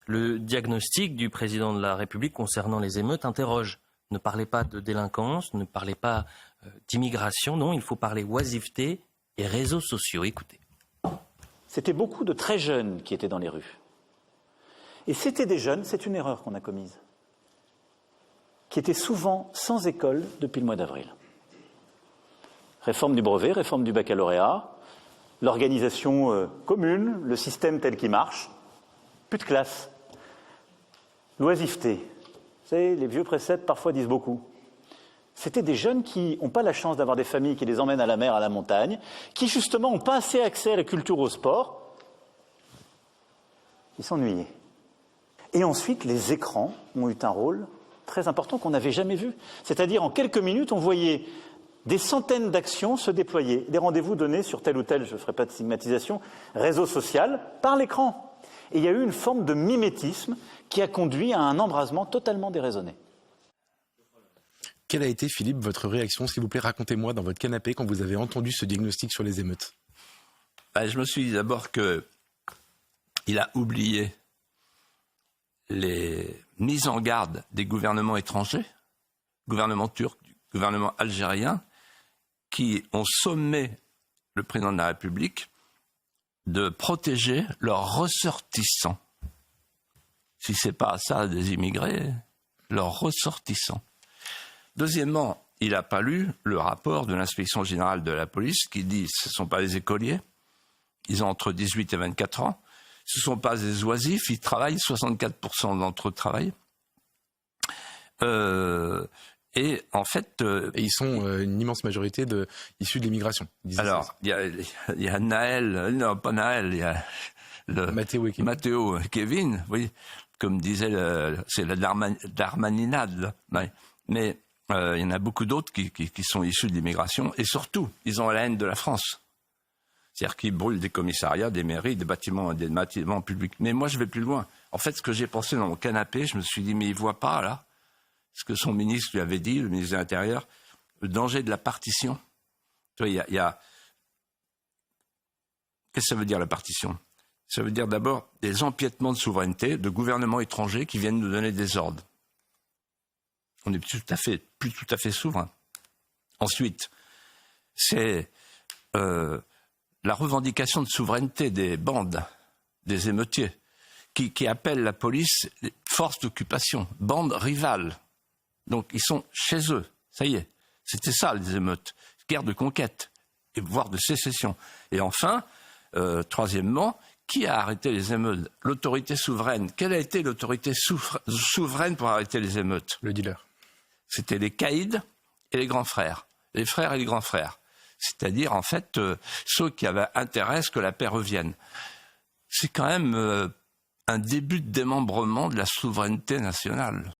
Le diagnostic du président de la République concernant les émeutes interroge. Ne parlez pas de délinquance, ne parlez pas d'immigration, non, il faut parler oisiveté et réseaux sociaux. Écoutez. C'était beaucoup de très jeunes qui étaient dans les rues. Et c'était des jeunes, c'est une erreur qu'on a commise, qui étaient souvent sans école depuis le mois d'avril. Réforme du brevet, réforme du baccalauréat, l'organisation commune, le système tel qu'il marche, plus de classe. L'oisiveté. Vous savez, les vieux préceptes parfois disent beaucoup. C'était des jeunes qui n'ont pas la chance d'avoir des familles qui les emmènent à la mer, à la montagne, qui justement n'ont pas assez accès à la culture, au sport. Ils s'ennuyaient. Et ensuite, les écrans ont eu un rôle très important qu'on n'avait jamais vu. C'est-à-dire, en quelques minutes, on voyait des centaines d'actions se déployer, des rendez-vous donnés sur tel ou tel, je ne ferai pas de stigmatisation, réseau social, par l'écran. Et il y a eu une forme de mimétisme qui a conduit à un embrasement totalement déraisonné. Quelle a été, Philippe, votre réaction, s'il vous plaît, racontez-moi dans votre canapé quand vous avez entendu ce diagnostic sur les émeutes? Je me suis dit d'abord qu'il a oublié les mises en garde des gouvernements étrangers, gouvernement turc, gouvernement algérien, qui ont sommé le président de la République de protéger leurs ressortissants. Si ce n'est pas ça des immigrés, leurs ressortissants. Deuxièmement, il n'a pas lu le rapport de l'inspection générale de la police qui dit que ce ne sont pas des écoliers, ils ont entre 18 et 24 ans, ce ne sont pas des oisifs, ils travaillent, 64% d'entre eux travaillent. Et en fait... et ils sont une immense majorité issus de l'immigration. Alors, il y a Naël, non pas Naël, il y a Matteo et Kevin, oui, comme disait, c'est la Darmaninade. Mais il y en a beaucoup d'autres qui sont issus de l'immigration, et surtout, ils ont la haine de la France. C'est-à-dire qu'ils brûlent des commissariats, des mairies, des bâtiments publics. Mais moi, je vais plus loin. En fait, ce que j'ai pensé dans mon canapé, je me suis dit, mais il ne voit pas, là, ce que son ministre lui avait dit, le ministre de l'Intérieur, le danger de la partition. Tu vois, qu'est-ce que ça veut dire, la partition? Ça veut dire d'abord des empiètements de souveraineté de gouvernements étrangers qui viennent nous donner des ordres. On n'est plus tout à fait souverain. Ensuite, c'est la revendication de souveraineté des bandes, des émeutiers, qui appellent la police force d'occupation, bandes rivales. Donc ils sont chez eux, ça y est. C'était ça les émeutes, guerre de conquête, voire de sécession. Et enfin, troisièmement, qui a arrêté les émeutes? L'autorité souveraine. Quelle a été l'autorité souveraine pour arrêter les émeutes? Le dealer. C'était les caïds et les grands frères. Les frères et les grands frères. C'est-à-dire, en fait, ceux qui avaient intérêt à ce que la paix revienne. C'est quand même un début de démembrement de la souveraineté nationale.